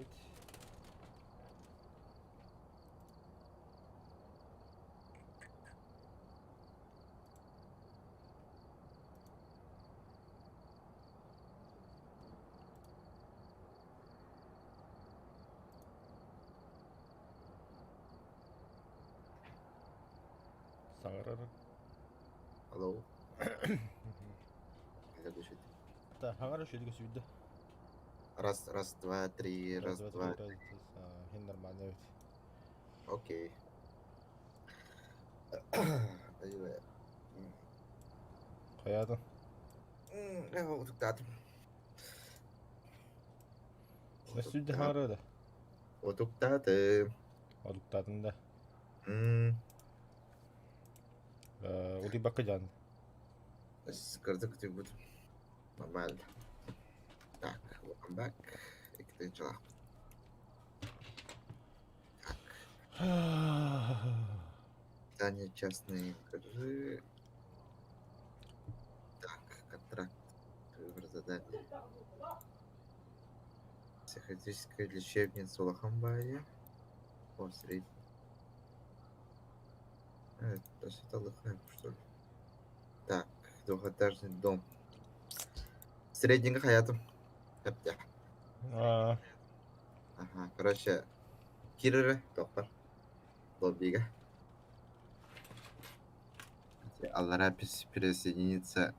Evet. Саңырары. Алло. Как дышите? Да, хаңар өшеді көсібді. Раз, два, три, Раз, раз, два, три, два. раз. Хен нормально, evet. Окей. Ayvah. Қаядың. Утуктатым. Өсүдді хаңары да. Утуктатым. Одуктадың да. Уди бақы жан. Кырдык ты буду. Нормально. Так, welcome back. Экте чалак. Здание частной игры. Так, контракт. Выбор задания. Психиатрическая лечебница Улахамбая. О, средний. Это что-то лыхаем, что ли? Так, двухэтажный дом. Среднего хаятом. Хэптя. Ага, короче, Кирыры, топар. Лоббига. Аллара присоединиться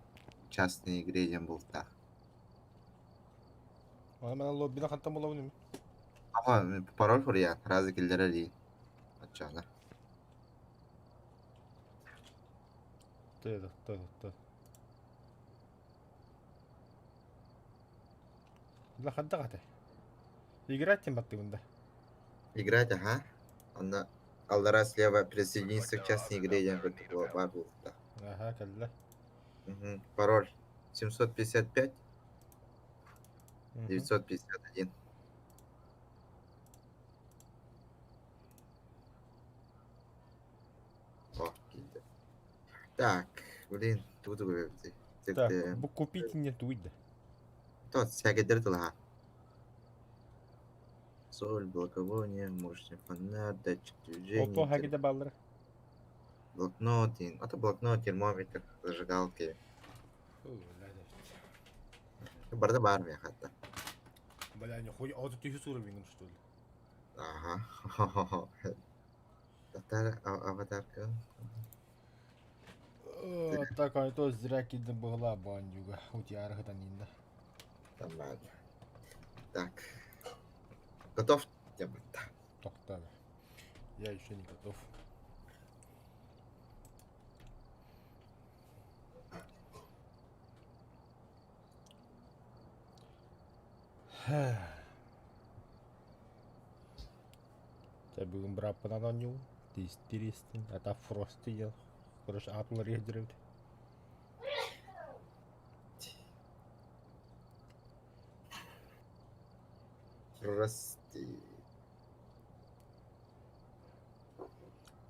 к частной игре Ямбулта. Мен лоббине қантан бола білемін. Ama parol fırıyan. Razı killere değil. Açacağına. Ты. Ла хадда қаты. Играть тем баттı бunda. Играть, ага. Она Аллара слева присоединиться к частной игре Ямбулта. Ага, кәлді. Пароль 755 951. О, келді. Так, блин, тут говорите. Так, бұл купить не туйды. Тот всякие дыртыла. Соль, благовоние, мощный фонарь, датчик Опо движения, хагиде баллары. блокнот, это блокнот, термометр, зажигалки. Барды бар мя хата. Бля, нихуя, а тут еще суровый, что ли? Ага. Аватарка. Так, а то зря кидем была бандюга. У тебя архатанинда. Нормально. Так. Готов? Темата. Тоқтады. Я еще не готов. Я бүгін бір апанадан ю. Тестирестін. Ата фросты ел. Короче, аплар егдіревді. Прости.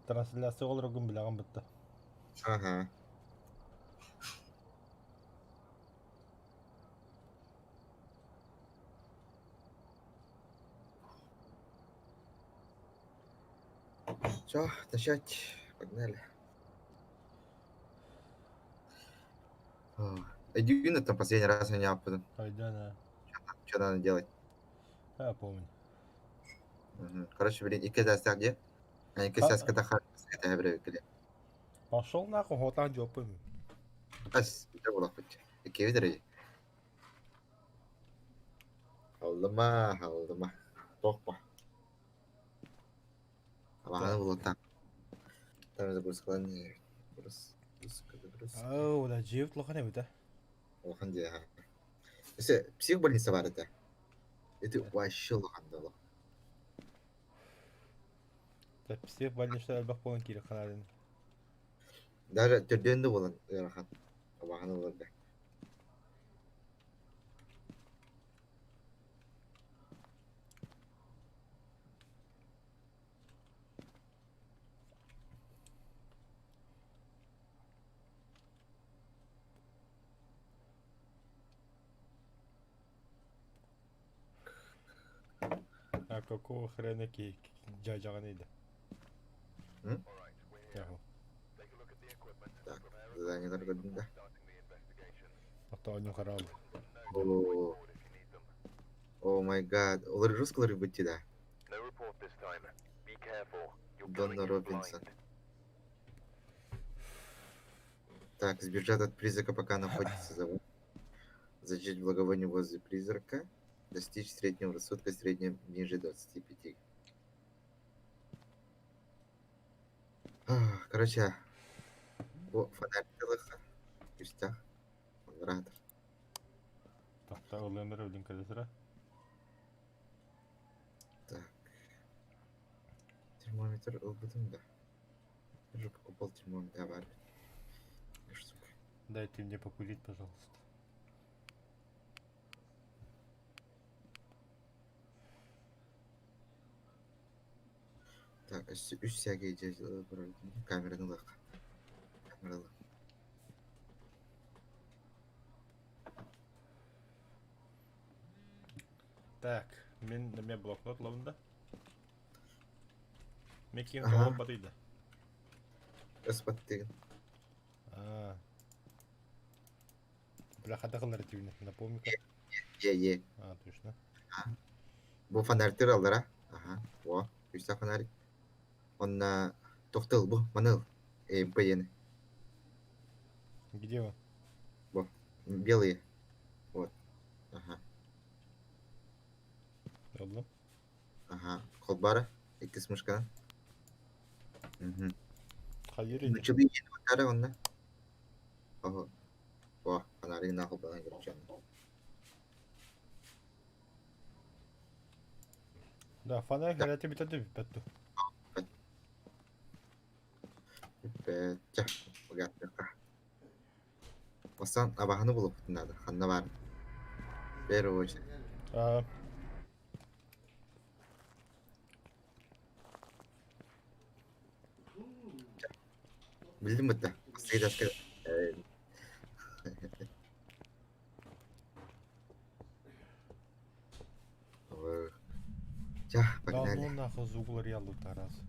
Трансляция ол рогын білаған бітті. Ага. Все, начать. Погнали. Эдюина там последний раз меня опытом. Айдана. Что надо делать? Я помню. Короче, блин, и когда где? Они сейчас когда это привыкли. Пошел нахуй, хотан жопым. Ас, это было хоть. Какие видели? Алдыма. Тохпа. Абағаны бұл так. Там загрузка не. Загрузка. Ау, да жевт лохан ебіті. Оған де. Если псих больница бар это. Это вообще лоханда лох. Псих больничта әлбақ болын керек қанадын. Даже түрденді болын ырахан. Абағаны болды. какого хрена джаджаганейда? М? Яху. Так, заданиелер көрдүм да. Ата харал. О, о май гад. Олар русскалар бутти да. Донна Робинсон. Так, сбежать от призрака, пока находится завод. Зажечь благовоние возле призрака. Достичь среднего рассудка, среднем ниже 25. Короче, bu фонарь üstte. Onlardır. Тахта олемер өлін кәдесіра. Так. Термометр ылбыдым да. Я же покупал термометр. Бар. Штука. Дайте мне покурить, пожалуйста. Так, üst сәге камераны лақ. Камералы. Так, мен блокнот лавында. Мен кейін Ага. қалып батыйды. Ыспат деген. Бля, хада қылар етуіне, напомни-ка. Е. Точно. Bu фонарьтер алдыра. Ага. Во. Üstte фонарик. Он на... Тоқтыл бұл. Маныл. МП-ні. Где он? Во. Белые. Вот. Ага. Oldu. Ага. Қолбары. Екі смышканы. Мгм. Hayır idi. Нучылы ені отары онна. Ого. Во. Фонарик нақыл балан көріп Да, фонарь hayatı bitirdi bitti. Пәтчә. Бұғатпаққа. Осан абағаны болып тұтынады. Қанна бар. Первую очередь. Білдің бұтта? Асты аскер. Жа, Да, погнали. ну нахуй зуглар ялу тараз.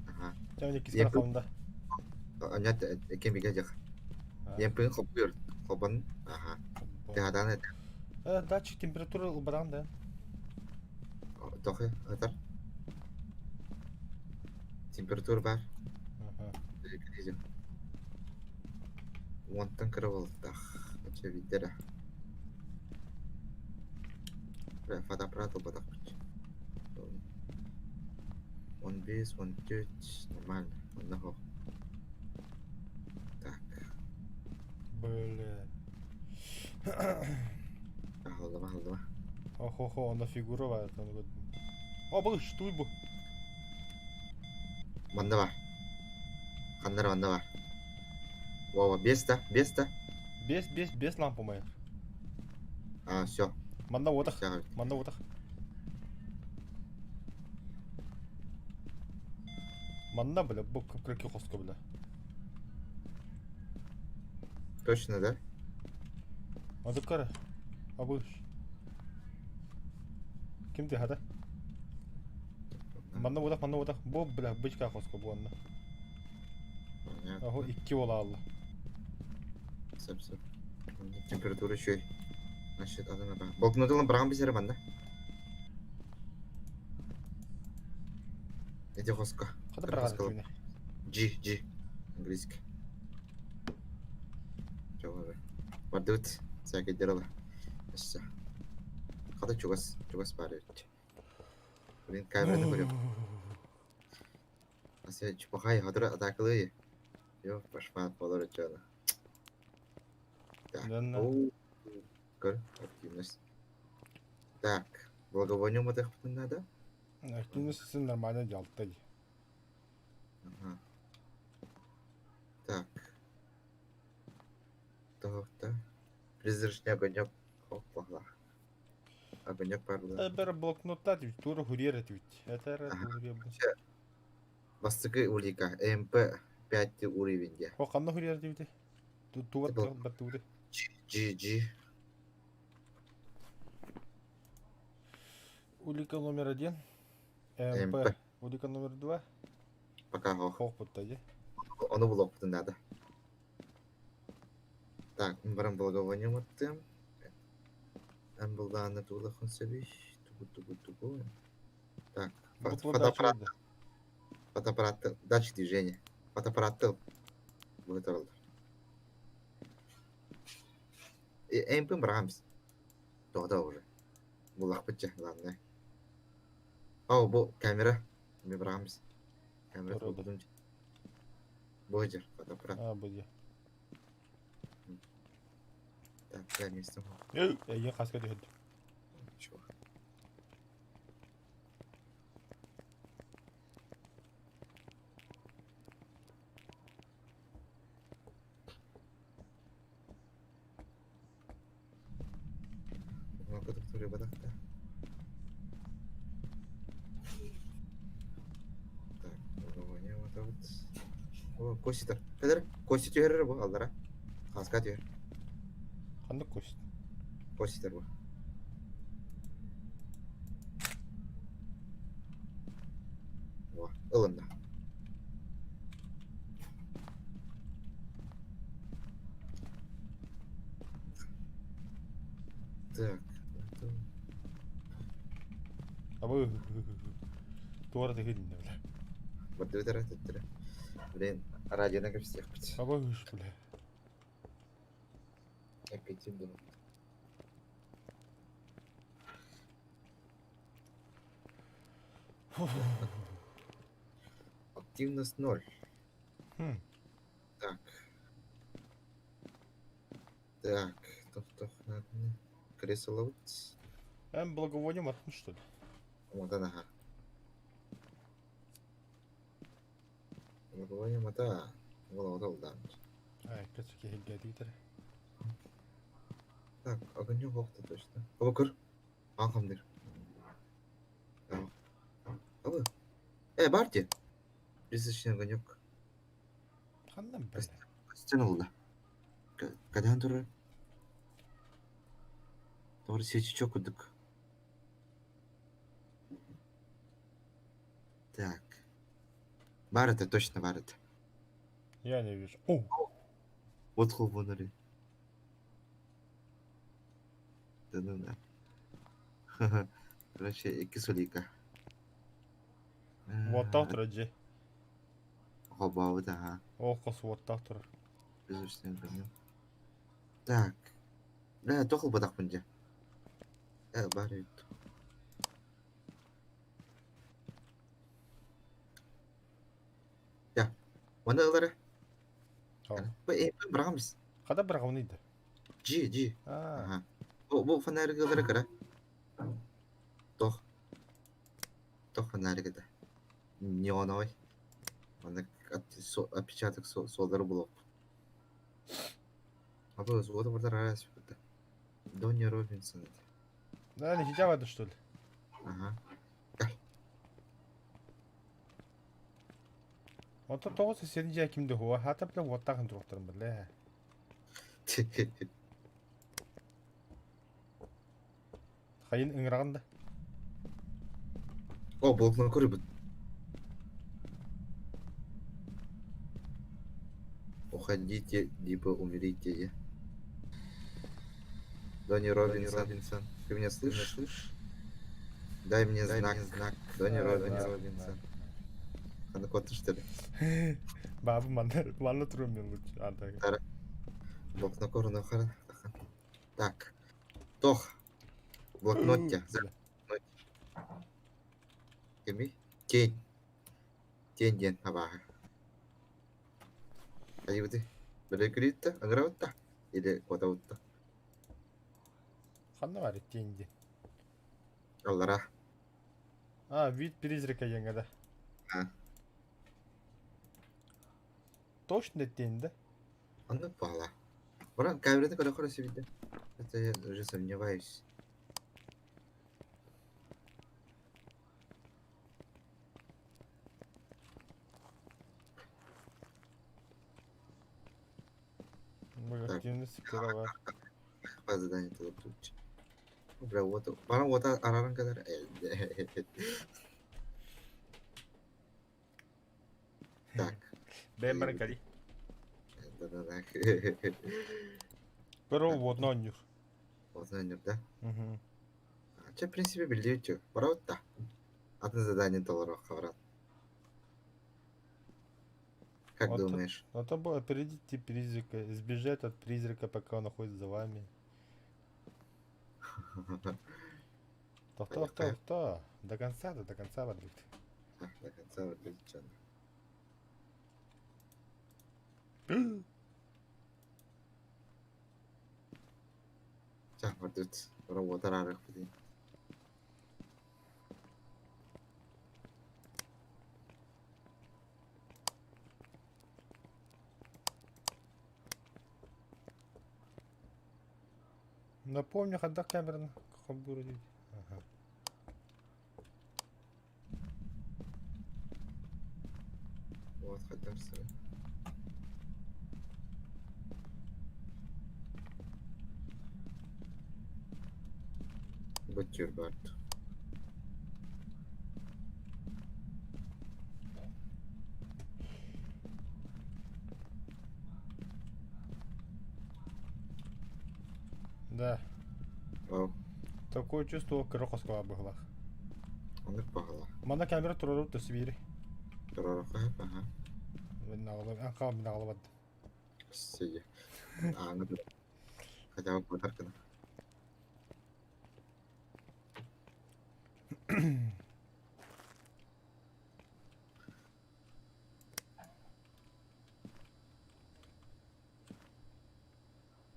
Ага. Жаңа кис Епі- қақамда. Онят кембеге жақ. Емпін қопыр. Қопын. Ага. Тегаданы әді. Датчик температура ылбадан да. Тоқы, атар. Температура бар. Онттан кірі болды. Қанша бейдері. Фотоаппарат ұлбадақ бірінші. 15, 14, нормально. Онда хоқ. Так. Бля. Алдыма. Охо, она фигура var. О, бұл штуй bu. Манда бар. Қандар манда бар. Вова, бес та. Без лампа моя. Все. Манда отақ. Все. Манда отақ. Манда, бля, бұл көпірке қосқа, бля. Точно, да? Ады қара. Абыш. Кім де хада? Манда отақ. Бұл, бля, бычка қосқа бұл анда. Понятно. Охо, 2 ола алды. Все. Температура еще. Значит, адына бар. Блокнотылын біраған безері банда. Эти хоска. Қады бірағады түйіне. G. Английский. Жауабы. Бардыт. Сәке дерала. Әші. Қады чугас бар өтті. Блин, камераны көрем. Ася чупахай хадыра атакылы. Йо, пашмат болар өтчаны. Так. Көр, активность. Так. Благовоние мы так надо? Активность нормально делать. Ага. Так. Да. Призрачный огонек. Опа. Огонек парлы. Бір блокнотта дейт, тура хурьер етейт. Әтәрі хурьер бұл. Бастығы улика. МП 5 уровеньде. О, қанды хурьер дейт? Туғат бәтті өді. G. Улика номер 1. МП. Удика номер 2. Пока хох. Хох путади. Оны блок надо. Так, баран благовоние вот тем. Амбулданы тулахан себе. Тугу. Так, Бутло фотоаппарат. дача. Фотоаппарат. Датчик движения. Фотоаппарат. Выторл. МП Брамс. Тогда уже. Булах пытча, ладно. О, бу камера. Ми Брамс. Камера Вроде. фотодун. Бойдер, фотоаппарат. А, буде. Так, да, место. Я хаска дихед. Чего? Ну, который бадахта. Так, благовоние вот это вот. О, коститер. Кадыр, коститер bu аллара. Хаска тер. Ханды кост. Коститер bu. Во, ылында. Так. это- Абы. Туара дихед не бля. Вот это. Блин, радио на всех быть. Абы үш бля. Опять иду. Активность 0. Хм. Так. Так. Тоф, надо. Кресло вот. Благовоние матн, что ли? Вот она. Благовоние мата. Вот да. Ай, качки хеггадитер. Так, огонек вақты точно. Абакыр. Аңқамдыр. Абы. Барти. Призрачный огонек. Хандан бля. Стена oldu. Кадан туры? Doğru seçici okuduk. Так. Бар это, точно бар это. Я не вижу. О! Вот хлопнули. Да ну да. Короче, кисулика. Вот так раджи. Хоба, да. О, кос вот так тур. Призрачный огонек. Так. Да, тохл бы так будет. Бар это. Ya, mana ылары? Брамс. Хада брагавнида. Ji. А, Ага. Bu фонарик ылары кара. Тох фонарик это. Неоновый. Аны отпечаток солдары блок. А bu зода burada раз. Донни Робинсон. да, не хиджавады, что ли? Ага. Вот то тогос сен жа кимде хуа хата бля вот так туруктарым бля. Хайын ыңыраганда. О, блокнот көрүп. Уходите, либо умерите. Донни Робинсон. Ты меня слышишь? Дай мне знак. Донни Робинсон. Она кот что ли? Бабы манна турум мен лучше. Антага. Блокнот көрүнө кара. Так. Тох. Блокнотте. Кеми? Тень ден абага. Ади бути. Берекритта, аграватта. Или котавутта. Ханна бар тенди. Аллара. А, вид призрака яңада. А. Точно тенди. Анна пала. Бара камераны кара себе. Это я уже сомневаюсь. Мы Так. активность первого. По заданию туда ключ. Бля, вот. Бара вот араран кадар. Ben Marcali. Да-да-да. Pero вот нонюр. Вот, наверное, да? Угу. В принципе, бельдючу. Правда? Одно задание долларов, хаврат. Как Вот, думаешь? это было опередите призрака, избежать от призрака, пока он находится за вами. Поехали. До конца, до конца воды. До конца выглядит чёрно. Ча, вардут. Работа рарых будет. Напомню, когда Кэмерон будет. Ага. Вот, хотим с вами. Бутерброд. Да. Вау. Такое чувство крохоского было. Он и погла. Мана камера турару тасвири. Рарах, ага. Анкал минагалабад. Сиди. Ну да. Хотя бы подарка.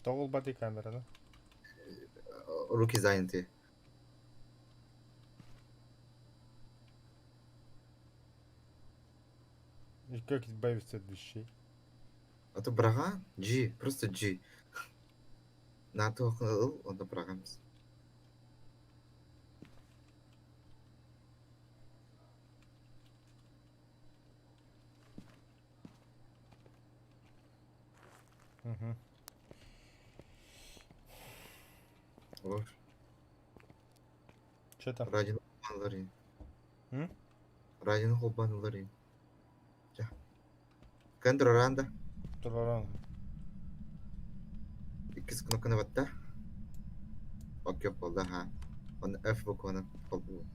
Тогул бади камера, да? Руки заняты. И как избавиться от вещей? А то брага? G. Просто G. На то он то брага. Угу. Вот. Че там? Радин хулбанлары. М? Радин хулбанлары. Ча. Кендро Тураран. Иккис кнопканы батта. Окей, болда ха. Он F букваны болду.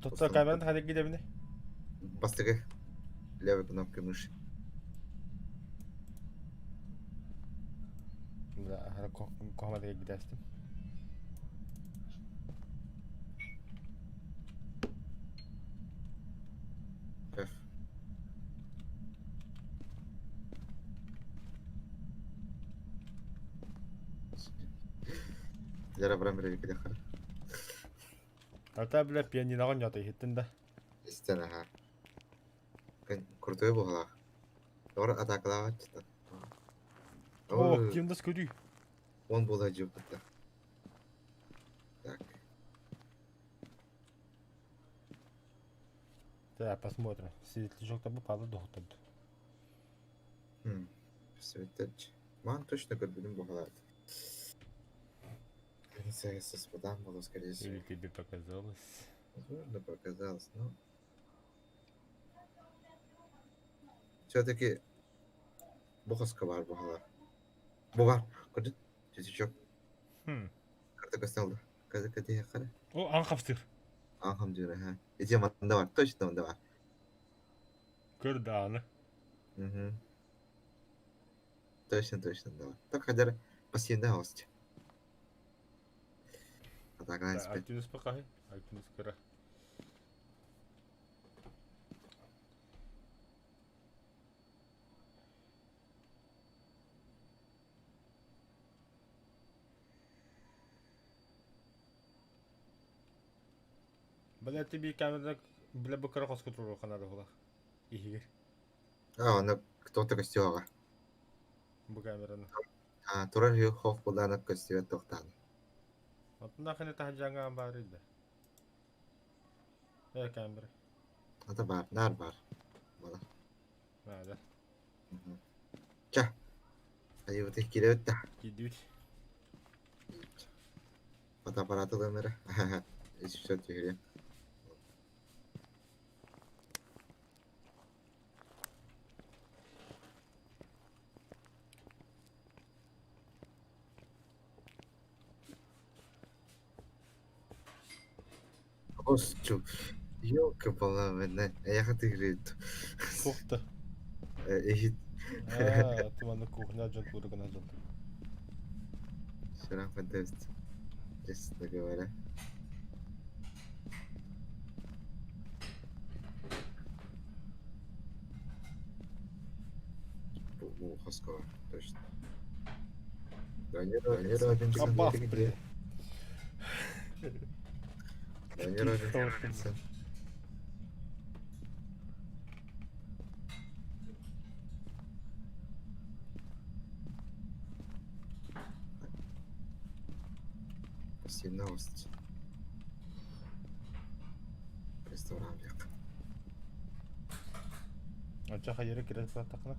Тотса камеран хадик гидебини. Бастыгы. Левой кнопкой мыши. Да, хара кохмадыга гидастым. F. Лера Брамеровик или хара. Ата бля пианинаган ята хиттен да. Истина ха. Крутой бугала. Ора атаклават. О, кимдас көрүй. Он был один. Так. Да, посмотрим. Светлячок там попал дохтад. Светоч. Ман точно горбилин бугала. Граница с подам было, скорее всего. Или тебе показалось? Возможно, показалось, но... Все-таки буховска бар бугала. Бугар. Куда? Тетечок. Карта костелда. Кады я хара. О, анхавстыр. Алхамдулилlah, ха. Иди манда бар. Точно манда бар. Көрдааны. Точно, да. Так хотя пассивный гость. А так, Да, Альтинус покахи. Альтинус кыра. Бля тебе камера бля бакара хоску туру ханада хула. Ихигер. она кто-то костюма. Бу камераны. Турар ю хоф булана костюма тохтан. Вот нахане тахджанга амбарида. Камера. Это бар, нар бар. Бала. Да. Ча. Ай вот их килет. Кидуть. Фотоаппараты номера. Если все в игре. Костю. Ёлка-пала, я отыгрываю. Тухта. Эхит. Ты на кухне жон бургана жон. Вчера подавится, честно говоря. Мухаскова, точно. Дани Робинсон. Кабах, блин. Дани Что Робинсон. Пассивность. Ресторан як. Ача хайры кирет батакна.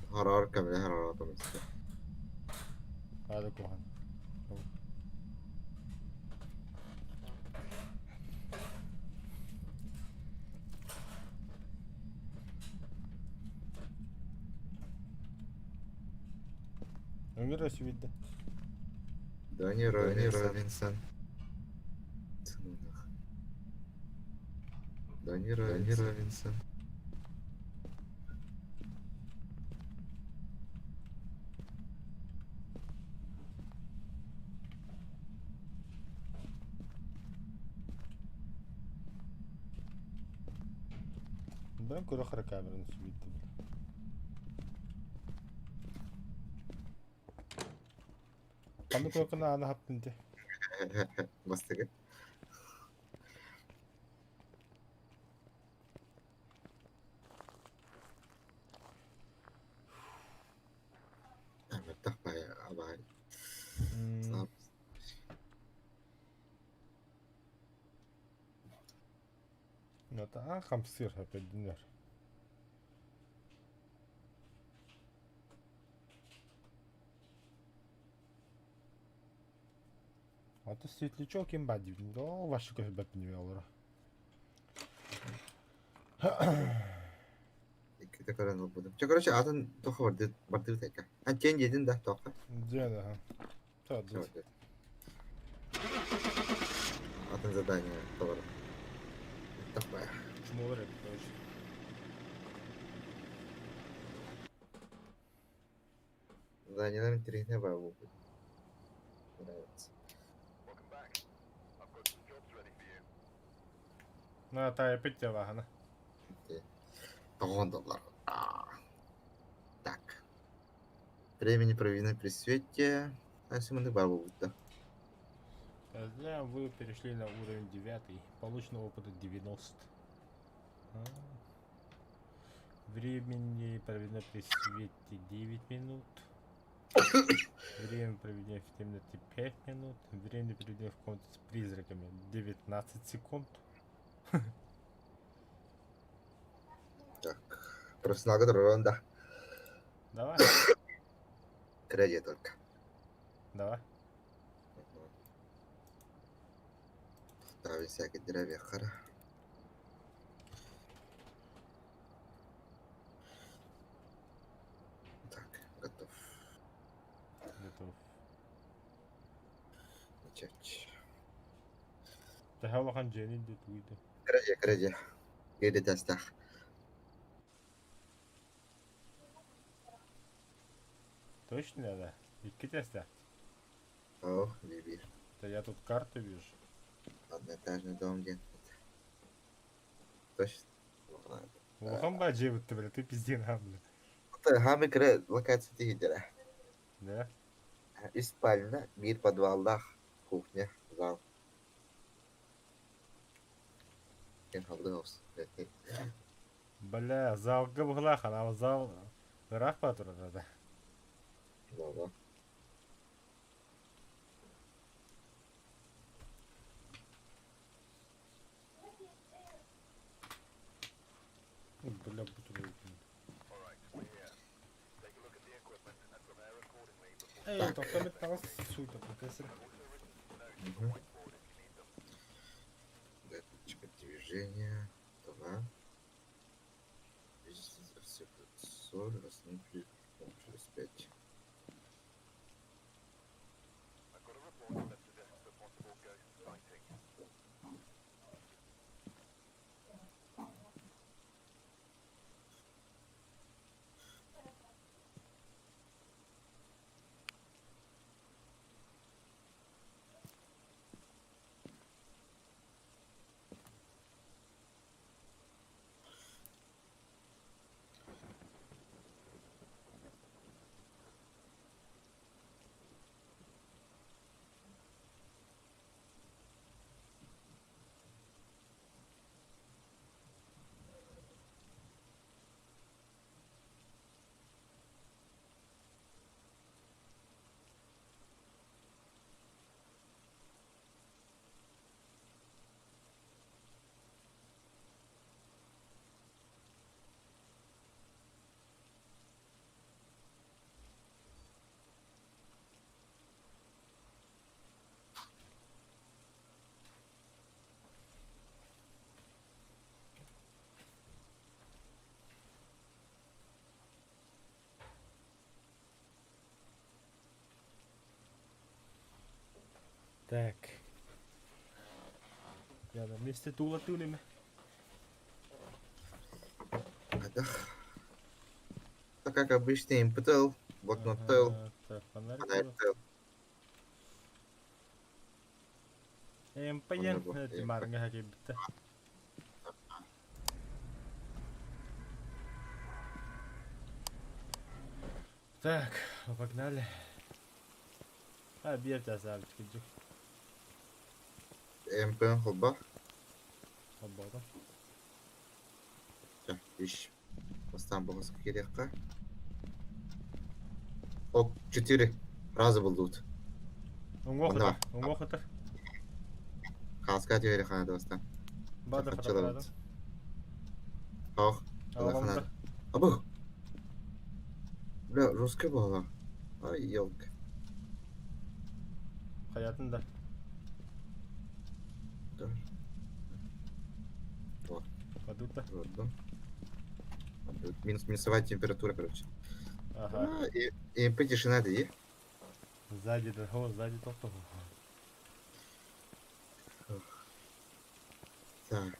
Харар камиле харар атамыз. Ада кухан. Öngör süvidde. Дани Робинсон. Дани Робинсон. Ben kuru khara kameranın süvidde. Kanı kokuna ana hattınca. Бастыгы. Мертах бая абай. Слаб. Это хамсир опять динер. А то светлячок им бадивин. О, ваши кофе бэп не велора. Kita karan buldum. Короче, атын тоха барды тайка. Чен един да тоха. Где да? Что тут? Атын задание товар. Такое. Море, короче. Заданиелер интереснее бабу. Нравится. На, та опять тебя вагана. $1. Так. Времени проведено при свете. А если мы бабу будто. Тогда вы перешли на уровень 9. Получено опыта 90. Времени проведено при свете 9 минут. Время проведено в темноте 5 минут. Время проведено в комнате с призраками 19 секунд. Так. Профессионал который да. Давай. Кредит только. Давай. Ставить всякие деревья хара. Так, готов. Готов. Начать. Daha bakan Jenny de tuydu. Кредит. Геди тестах. Точно, да? İki teste. О, бибир. Да я тут карту вижу. Одноэтажный дом где. Точно. Оған ба жебітті бля, ты пизди нам, бля. Хами кредит локация тигеля. Да? И спальня, мир подвалда, кухня, зал. Кен халдыгыз. Бля, залға бұғылақан, ал зал ырақ па тұрады да. Да. Бля, бұтыр өйтін. Эй, тоқтамет тағыз суйта профессор. Датчик движения. Два. Соль, основной плюс 5. Так. Я на месте тула тюнеме. Адах. Так как обычно импутел, блокнот тел, Так, фонарик. фонарь тел. Эмпаян. Он Это его, марнга хакибта. Так, погнали. А, бьет я залечки. МП холба. Свобода. Так, ищ. Остан болғысы керек қа. О, 4 раза болды тут. Унгохотар. Унгохотар. Қалысқа тегері қанады бастан. Бада Тақатшыла фотоаппарата. болды. Ох, бұла Аламда. қанады. Абу! Бля, русский бала. Ай, елка. Хаятында. Вот, Падута. вот. Минусовая температура, короче. Ага. И МП тишина, да, и? Сзади, да, о, сзади топ-топ. Так,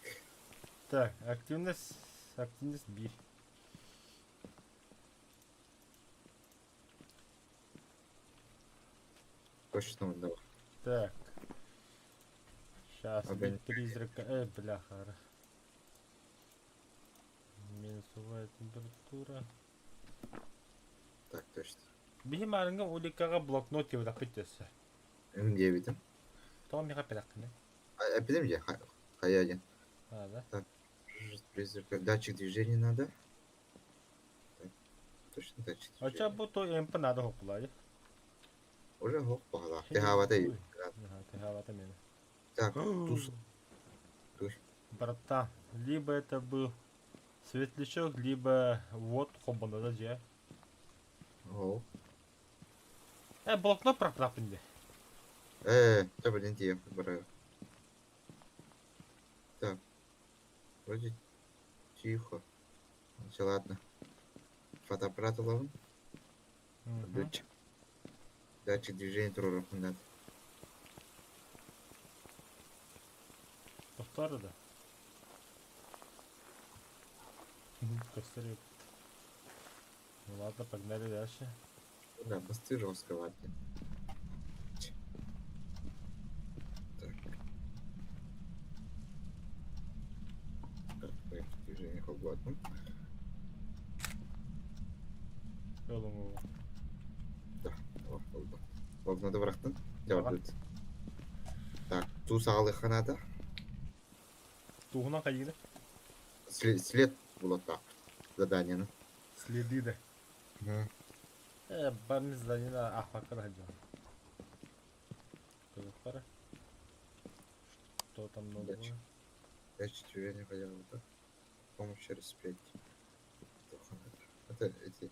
Так, активность B. точно он давай. Так. Сейчас, Опять. призрака. Бляха. Минусовая температура. Так, точно. Бихим арынга уликага блокнот gibi дақпеттесі. М9. Тоғам меға пелаққыны. Эпидем я? Хаядин. А, да? Так, призрака. Датчик движения надо. Так, точно датчик Ача движения. бұл той эмпі нады хоқылайды. Уже хоп, погала. Ты хавата и. Ты хавата мені. Так, туз. Туз. Братан, либо это был светлячок, либо вот хоббана да же. О. Блокнот пропрапынды. Да блин, я выбираю. Так. Вроде тихо. Все, ладно. Фотоаппарат ловим. Датчик. Датчик движения труров надо. Повторы, да? Костерик. Ну ладно, погнали дальше. Да, посты жестко, ладно. Так. Так, движение хоббатом. Yolunu. Да, о, oldu. Oldu bıraktın. Tamam. Devam et. Так, ту сағалық қанады. Туғына қайыды? След было так. Заданиені. Следы, да. Барни задание ахвакар хаджа. Пара. Что там нового? Датчик движения пожалуйста. Помощь через 5. Это эти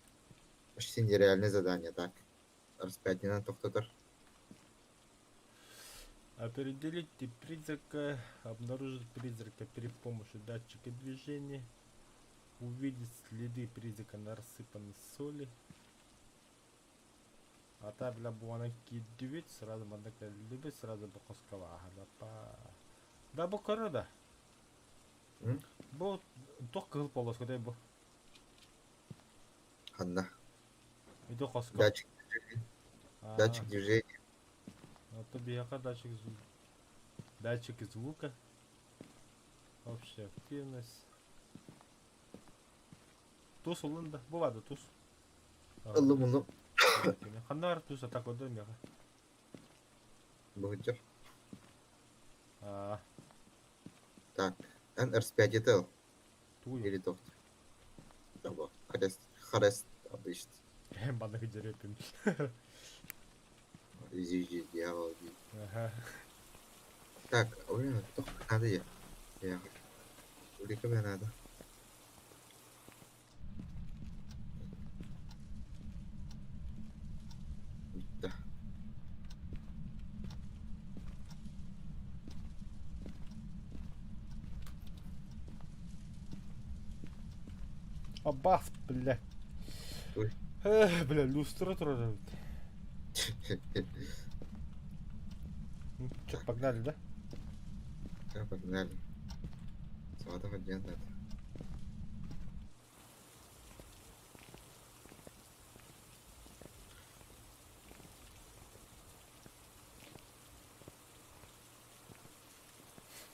почти нереальные задания, так. Распять не надо, тоқтатыр. Определить тип призрака, обнаружить призрака при помощи датчика движения, увидеть следы призрака на рассыпанной соли. А та бля буана кидивит сразу мандака любит сразу бокоскава ахалапа. Да бокора да. Бо тох кыл полоска да бо. Ханна. И то коска. Датчик движения. Датчик движения. А то бияка датчик звука. Общая активность. Туз улында. Бывады туз. Аллы-мұны. Хандар туз атак ода мега. Бұғытыр. А, Так. NRS5 етел. туй. Или тоқтыр. Табо. Харест. Обычно. Бана хиджерепим. Изижди, дьявол. Ага. Так, блин, кто надо я? Я. Улика мне надо. Да. Абаф, бля. Ой. Бля, люстратор. Ну, чё, Так. погнали, да? Да, погнали. Сватов один это.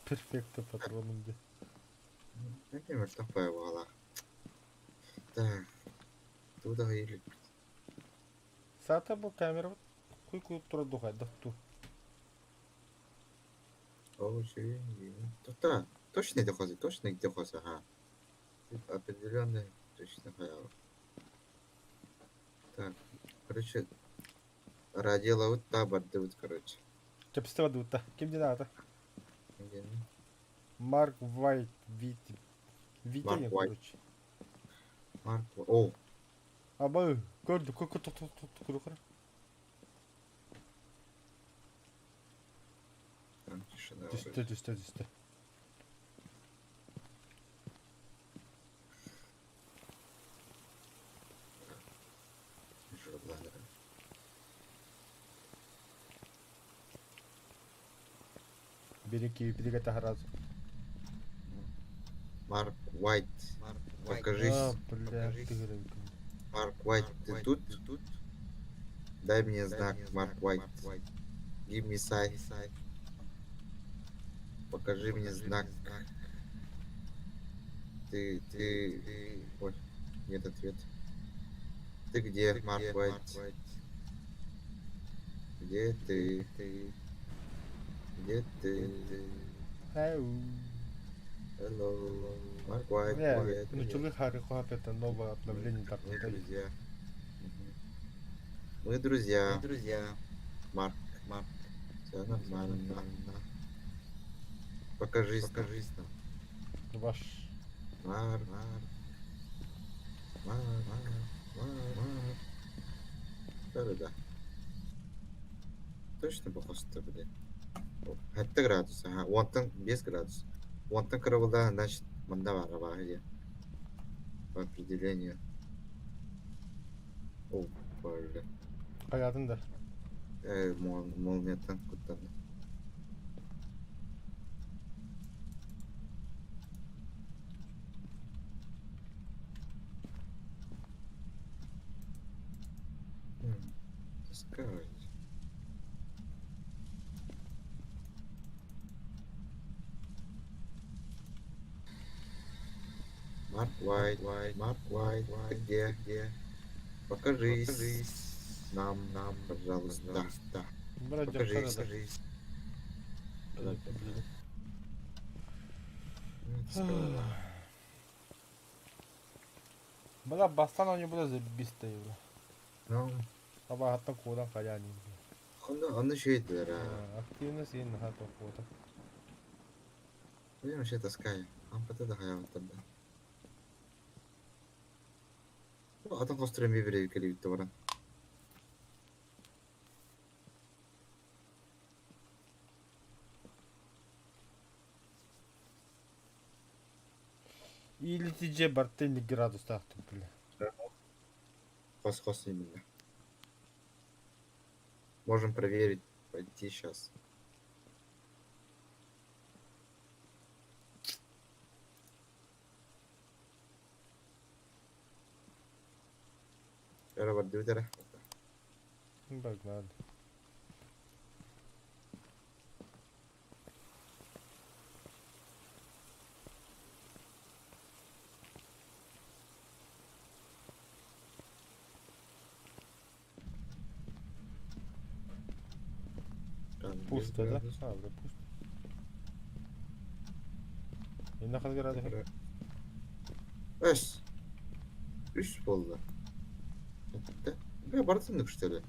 Перфекто патроны где. Как я тупая вала. Так, туда или... Сата бу камера. Куй тура духай, да ту. Очень... Да, точно где хозы, ага. Определенный, точно хаял. Так, короче, радила вот табарды вот, короче. Чапстава дута. Кем дината? Где? Марк Вайт Вити. Марк Витянин, Уайт. короче. О, Абы, көрді, көрді. там тишина. Түсті. Журналера. Береги, берега тахаразу. Марк Уайт. Покажись. А, бля, ты говоришь. Марк Уайт, ты тут? Дай мне знак, Марк Уайт. Give me sign. Покажи мне знак. Ты... Ой, нет ответа. Ты где, Марк Уайт? Где ты? Где ты? Ау. Hello. Марк Уайт, Не, привет. ну чулы хары хуап, это новое обновление так Мы вот. друзья. Мы друзья. Марк. Все нормально. Покажись нам. Ваш. Марк. Да. Точно похож-то, блин. Это градус, ага. Вон там без градус. Вон там каравелда, значит, мандавара где. По определению. О, блин. Hayatın da. Молния там куда-то. Таскать. Марк Уайт, ты где? Покажись. Нам, пожалуйста. Брать Покажись. покажись. Бля, бастан они были забисты. Ну, Аба хаттан кудан каяни. он еще и дыра. Активность и на хаттан кудан. Блин, вообще таскай. Он потом хаял тогда. Ну, а там острый мивери калибри вара. Или тиже бартын градус тахту, бля. Хос именно. Можем проверить. Пойти сейчас. Дюдера. Погнали. Пусто, да? А, бля, пусто. И нахуй градус. Эс. Üç oldu. Да? Бля, бортинг, что ли?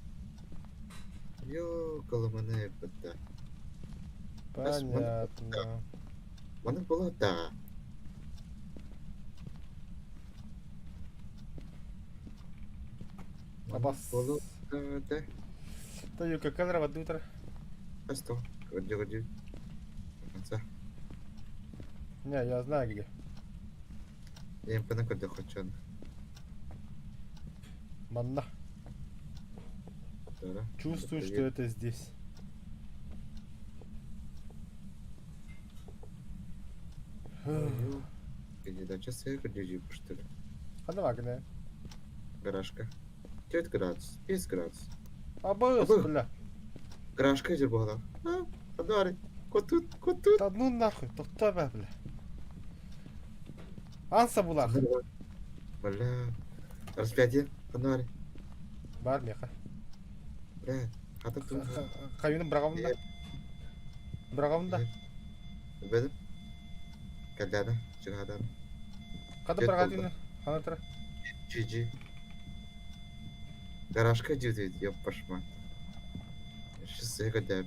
Ёкаламаны, это. Понятно. Маны было, да. Абас. Было, да. Да юка кадра воды утро. А что? Годи. До конца. Не, я знаю где. Я им понакал, где хочу. Манна. Да. Чувствую, что это здесь. Передача свека GG пуштыры. Hadi bak ne? Гаражка. 4 градус, 5 градус. Абыс, Абы. бля. Гаражка жер бала. Адари. Котут, котут. Да ну нахуй, тохта be, бля. Анса булах. Бля. Распятие. Адари. Бар меха. Бля. Хатып тун. Каюны браgamda. Bраgamda. Benim. Кадана. Чыгадан. Кады Jet брагатины? Хана тра. GG. Гаражка дюдит, ёб пошма. Сейчас я гадаю.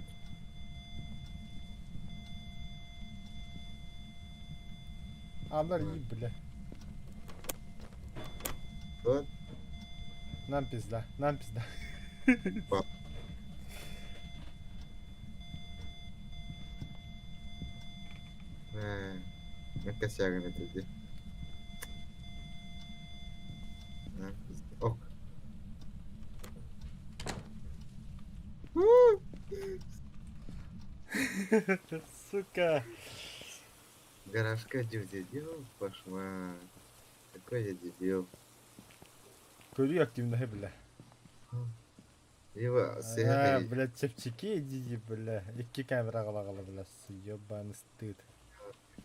Анар iyi, бля. Вот. Нам пизда, нам пизда. Мы косягами туди. Ок. Сука. Гаражка дюдит, ёб пошма. Какой я дебил. Görüyor активно, бля. Его сыграй. Бля, чепчики иди, бля. Iki камера калагала, бля. Ёбаный стыд.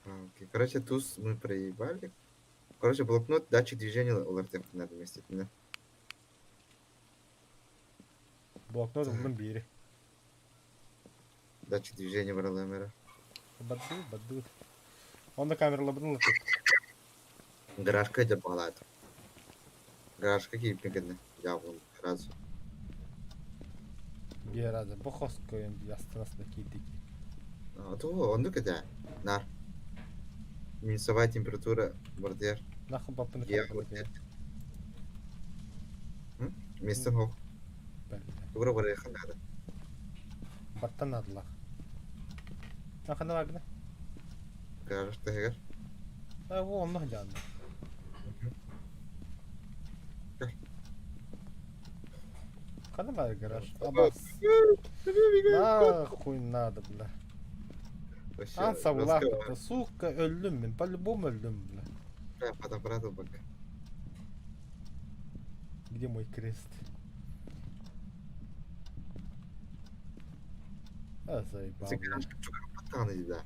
Окей. Короче, туз мы проебали. Короче, блокнот, датчик движения улартем надо вместе. Да. Блокнот bunun biri. Датчик движения Варламера. Баду. Он на камеру лабнул. Гаражка де балат. Гаражка киппингенне. Я вон сразу. Bir arada bu koskoyun yastığınasındaki dik. То, он когда? На. Минусовая температура, бордер. Нахуй бапını Я kapatıyor. Местен хок. Бля. Тугра вареха надо. Баттан адылах. Нахана вагна. Гаражка хегер. О, onu canlı. Kana var garaj? Abas. Nahуй надо, бля. Анса булах. Сука, öldüm ben. По-любому öldüm, бля. Да, подобрал бак. Где мой крест? А, заебал. Гаражка чука патаны, да.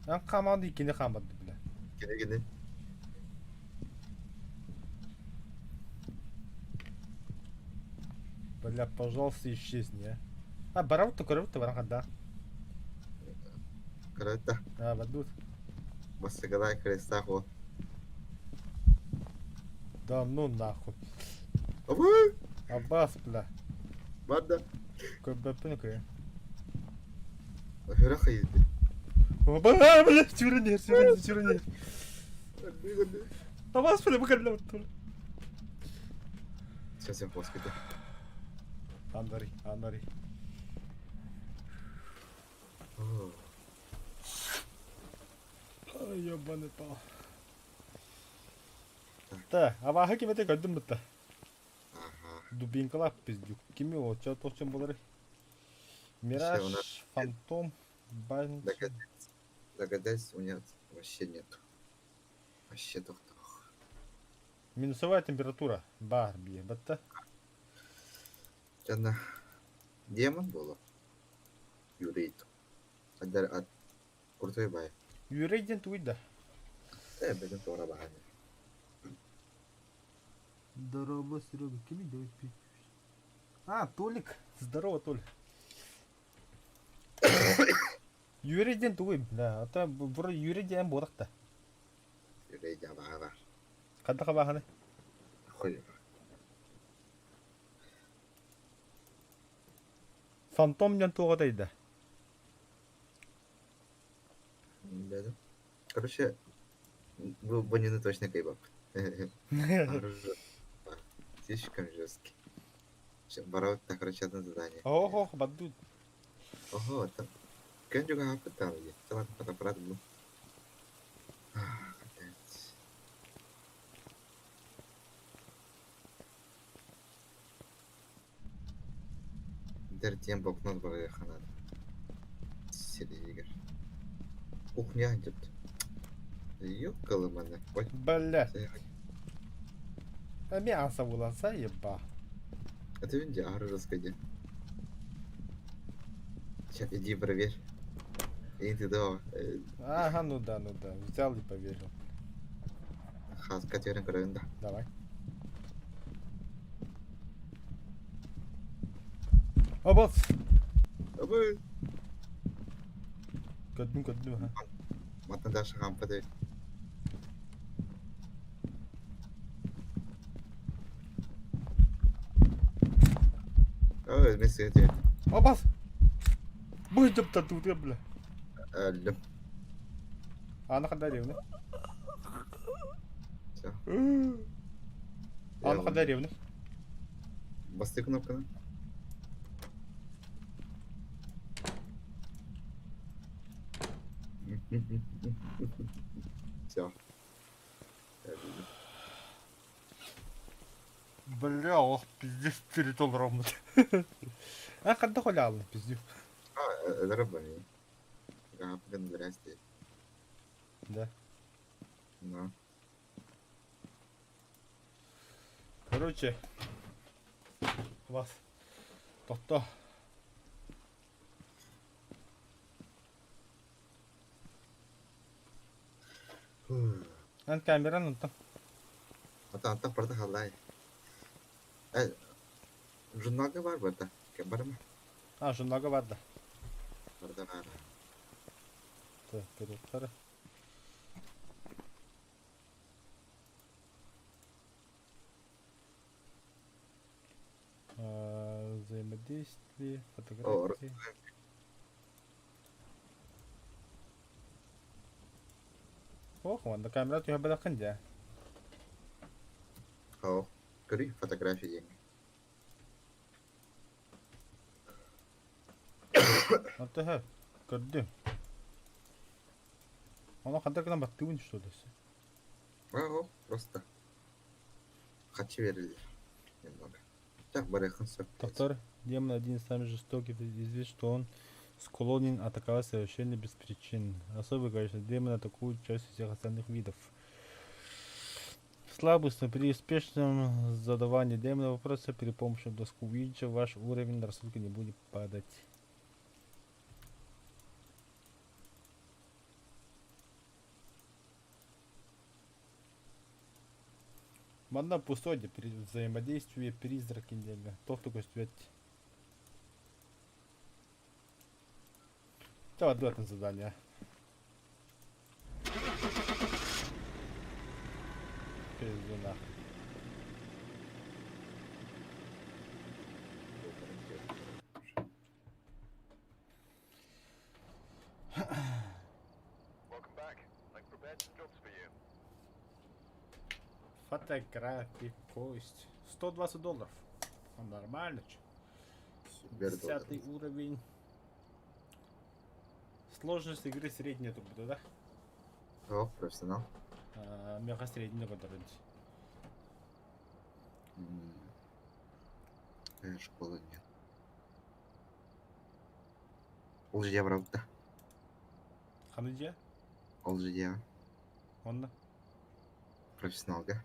Ben kalmadı, ikini kalmadı, bля. Gene. Бля, пожалуйста, исчезни, а. А, баравты, барахада. Короче, А, бадут. Масагадай креста хо. Да ну нахуй. Абы! Аббас, бля. Бада. Көбөпүнү көй. Хераха езди. Оба, бля, чурнер. Аббас, бля, бакалла. Сейчас я плоскоты. Андари. Ай, ёбаный пал. Да, аба хакимете gördün бітті. Ага. Дубинкалар пиздюк. Кими о, чё толчен болары? Мираж, Всё, у нас- Фантом, Банч. Догадайся, у меня вообще нету. Вообще тух-тух. Минусовая температура. Барби, бітті. Жанна. Демон было. Юрейт. От крутой бай. Юрейден туйда. Беден тора бай. Здорово, Серега. Кими давай пить. А, Толик. Здорово, Толик. Юрейден туй, да. Ата бура Юрейден боракта. Юрейт бай. Кадда кабаханы. Хуй. Фантомнен тугадайда. Беден. Короче, был банины точно кайбап. Оружие. Слишком жесткий. Бараут так рычат на задание. Ого, бадут. Ого, там. Kan juga apa tahu ya? Coba fotografer dulu. Опять. Дер тем блокнот проехал надо. Кухня идет. Ёкало мене. Ой, Блять. це я. А мясо было заеба. А ты Виндиар расскажи. Сейчас иди проверь. И ты да. Ага, ну да, ну да. Взял и поверил. Хас, который кровен, да. Давай. Обос! Абы. Кодну, ха. Матна даша хампады. Ой, месси эти. Обос! Будем то тут, бля. Лём. А ну хода ревны. Все. А ну хода ревны. Басты кнопка, да? Все. Бля, ох, пиздец, $4 ровно. А хода хулял, пиздю. Это рабами. Гапган, здрасте. Да. Ну. Короче. Вас. То-то. Ан камера ну то. Ата пырда халай. Журналга бар бырда. Кем бар ма? А, журнага var da. Пырда бар. Периодтары. Взаимодействие, фотографии. Ох, вон, на камера tu hebben dat kan. О, кори фотографии деньги. Вот это, gördüm. Ona kadar kadar baktığın что ли? Ого, просто. Хочу верили. Немного. Так, барехан сок. Доктор, демон один из самых жестоких, известно, что он склонен атаковать совершенно без причин. Особо, конечно, демоны атакуют часть всех остальных видов. Слабость при успешном задавании демона вопроса при помощи доску Уиджа ваш уровень рассудка не будет падать. Мадна пустотя при взаимодействии призраки нега. Тофту костюет. Давай два задания. Пизду нахуй. Фотографии, кость. $120. Ну, нормально, че. 10 уровень. Сложность игры средняя тут будет, да? О, профессионал. Мега средняя, который. Школы нет. Олжия правда. Ханудия? Олжия. Он? Профессионалга.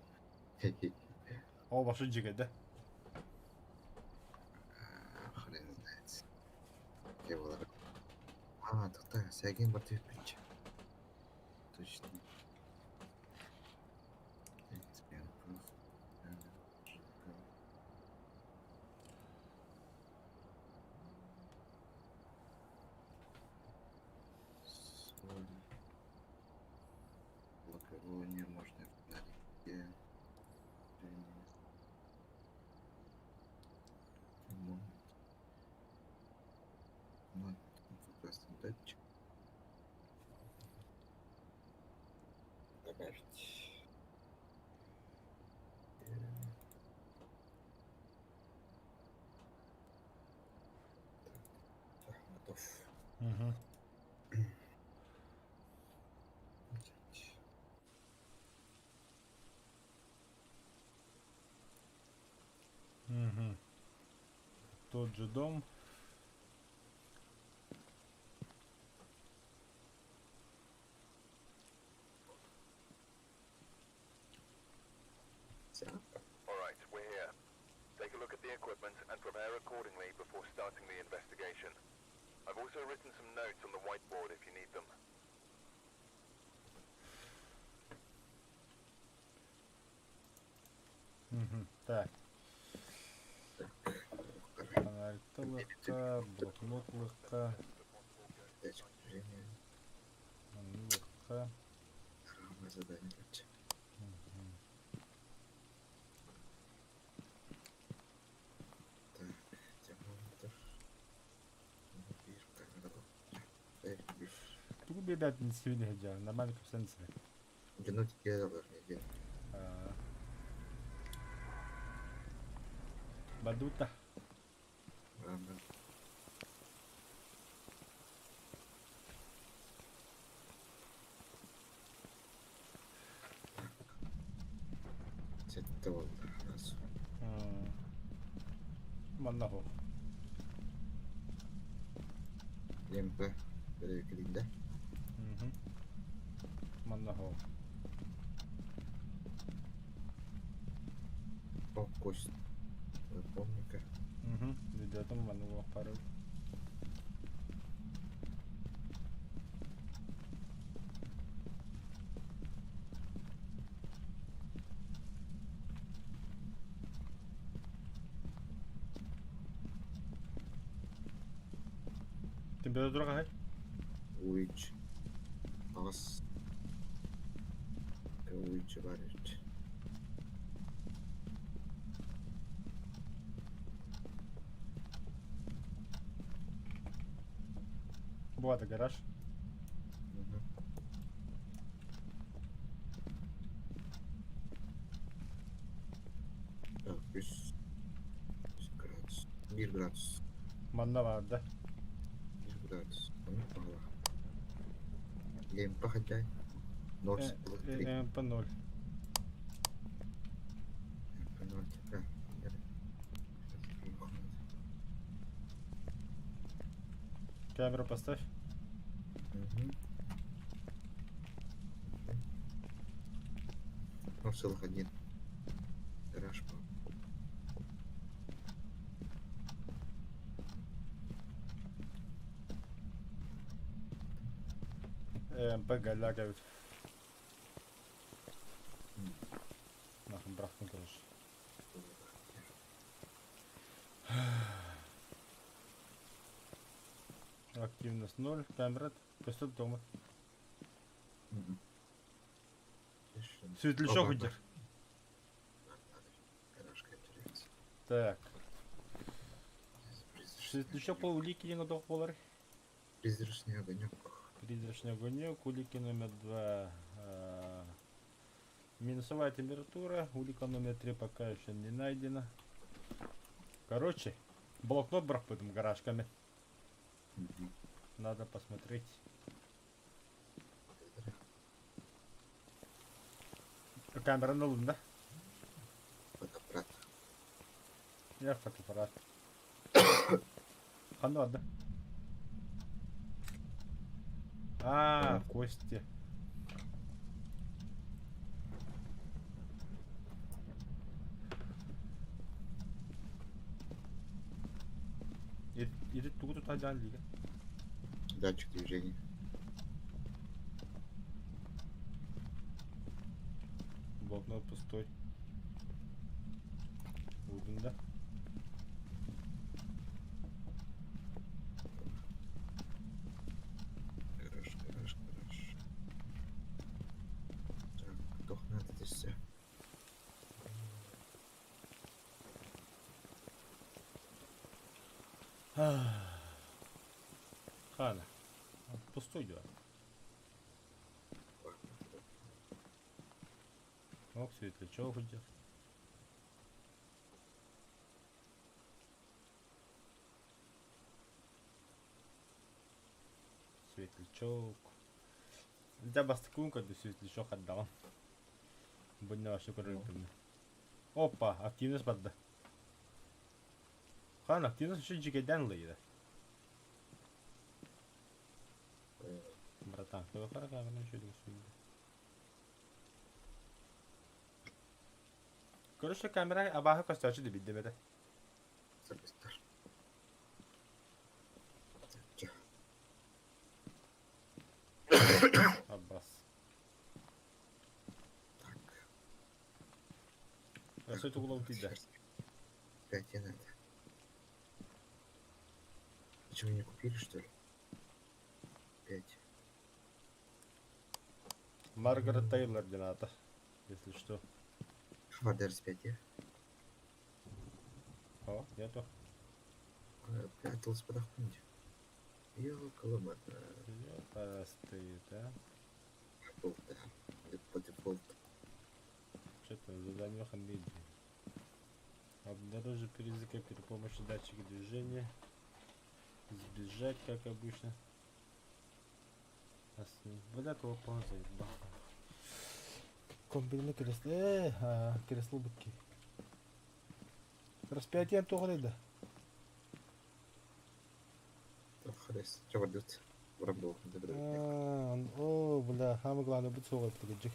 О, вашу джигай, да? Хрен знает. Кевлар. А, тут Сягин Батыев притча. Точно. Блокирование можно на реке. Ну, прекрасный датчик. Добавить. Так, готов. Угу. Угу. Тот же дом. Take a look at the equipment and prepare accordingly before starting the investigation. I've also written some notes on the whiteboard if you need them. Так, фонарик-то легко, блокнот легко, Датчик движения. легко. Равное задание. Короче. Так, термометр. Вижу, камера. Вижу. Тугу бедат не сегодня хотя, нормально как сенсоры. Глянуть я должны делать. Бадута. Ладно. Это вот раз. Маннаху. Лемка. Переклик, да? Маннаху. О, кость. Напомни-ка. Видеото маннаху пару. Температура какая? Уич. Ас. Уич варить. Вот гараж. Так, 100 градус. 1 градус. Манна var да? 1 градус. Ну, пора. Лемпа хотя. 0,3. МП0. Лемпа 0 тепла. Камеру поставь. Ну, целых один. Гараж, по. МП галагают. Нахуй брахну, короче. Активность 0. Камера. Пистолет дома. Светлячок Оба. удер. Гаражка интересно. Так. Светлячок по улике не готов полар. Призрачный огонек. Призрачный огонек. Улики номер 2. Минусовая температура. Улика номер 3 пока еще не найдена. Короче, блокнот брак по этим гаражками. Надо посмотреть. Камера на лун, да? Фотоаппарат. Я фотоаппарат. Оно, да? Кости. И ты тут один лига. Датчик движения. Блокнот пустой. Удин, да? Гараж. Так, doch надо это все. Хана. Пустой дела. Ох, светлячок идет. Светлячок. Я бастакун, когда светлячок отдал. Будь на вашу коррективно. Опа, активность подда. Хан, активность еще джигайдан лейда. Братан, кто характерный еще один судья. Короче, камера абаха костячы да биддемете. Запустар. Чё? Аббас. Так. А что это углом ты да? 5 надо. Почему не купили, что ли? 5. Маргарет Тейлор дината. Если что. Хвардерс 5, я? О, нету. Пятылс подохнуть. Ёлка-ламата. Ёпа, стоит, а? Дефолта. По дефолту. Что-то задание ханбиди. Обнаружи признаки при помощи датчика движения. Сбежать, как обычно. Бля, кого ползает, баха. Комбина кресло. Кресло бутки. Распятие тугли да. Хрес. Чё вардут? Врабов. О, бля, самое главное быть соло погоди.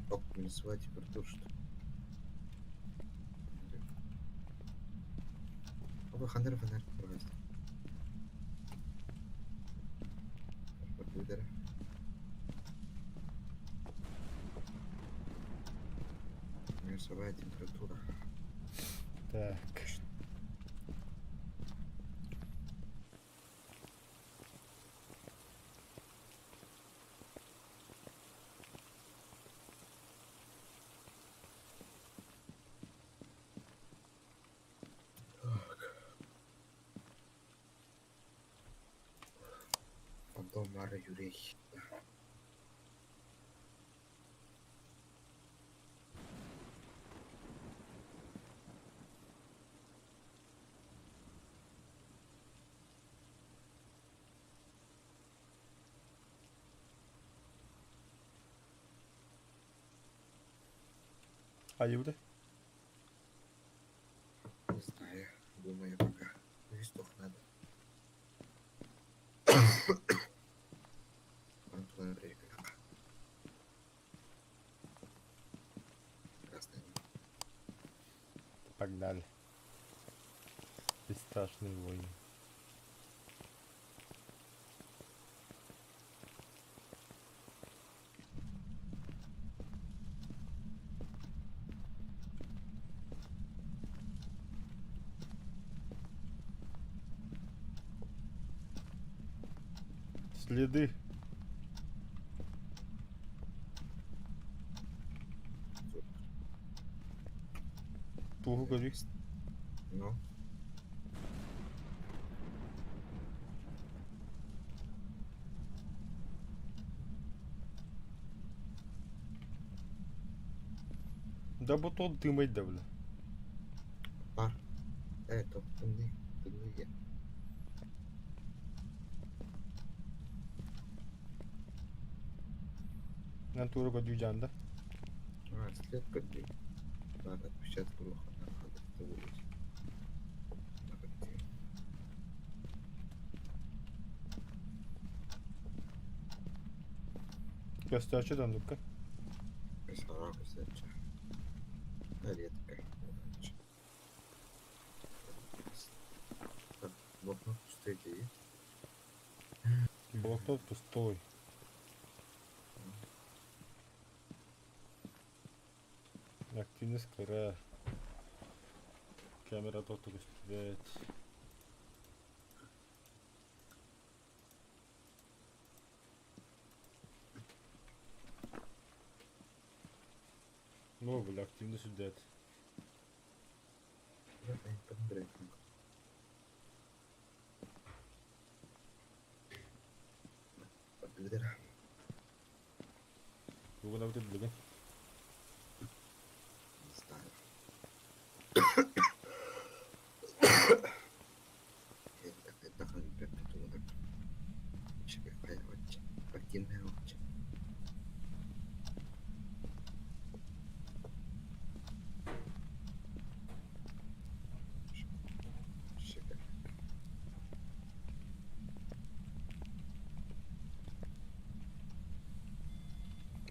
Ок, минусовая температура, что ли? Оба фонарь провести. Выдара. Минусовая температура. Так. Фантом Мара Юрей. А Юда? Не знаю. Думаю, пока. Листов надо. Антон Рейка. Красный. Погнали. Бесстрашные войны. Следы. Плохо говори. Ну, Да бутон дымать да, бля. пар. Это, умный. Я. Натура подвижан, да? След подбей. Надо отпечаток гроха. Надо это вылить. Надо где? Костячы там, ну-ка. Красава, кстати. Редко. Так, блокнот пустой есть. Блокнот пустой. Активность кора. Камера только успевает. Ну, бля, активность идет. Это не подбирать. Подбирать. Google out it, блин. Не знаю. Я не так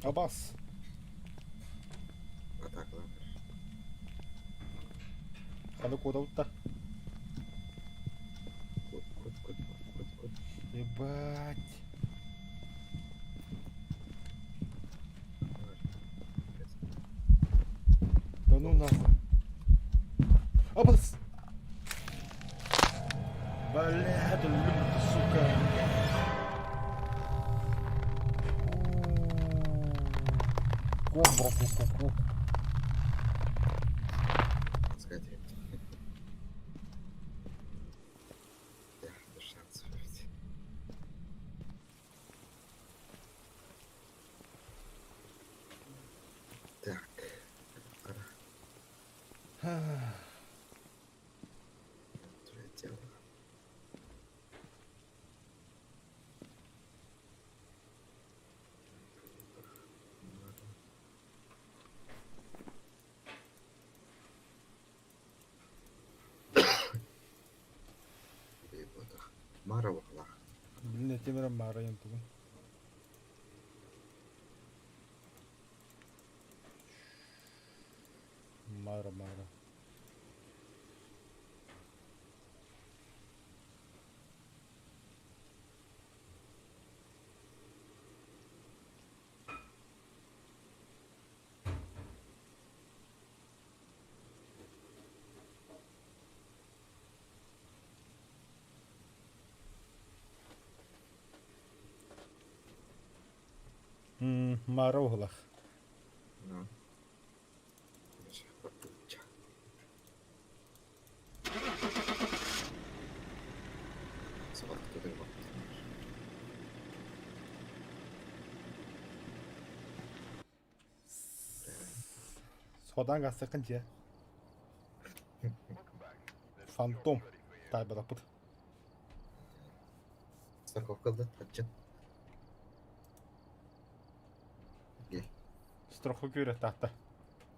Абас. А так, ладно. А куда вот-то? Кут. Ебать. Да ну нахуй. Абас. Бля, да люблю ты, сука. Ку-ку-ку-ку. Сказать. Да, без шансов ведь. Так. Пора. Твое дело. Бейботах. Мара в углах. Блин, темірі марайын бүгін. Мара. Мара в углах. Ну. Сейчас попутча. Собака туда его. Содан гасы қынче. Фантом. Тайбада бұд. Страховка да, отчет. Гель. Страху көрі тақта.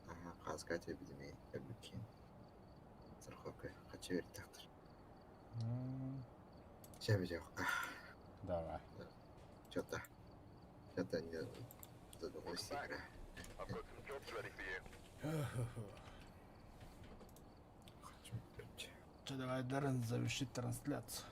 Ага, қазгать эпидемия. Эбукен. Страховка. Хочу верить доктор. Сейчас видео. Давай. Что-то не задалось игра. I've got some jobs ready for you. Хочу прийти. Че, давай, Даррен, завершить трансляцию.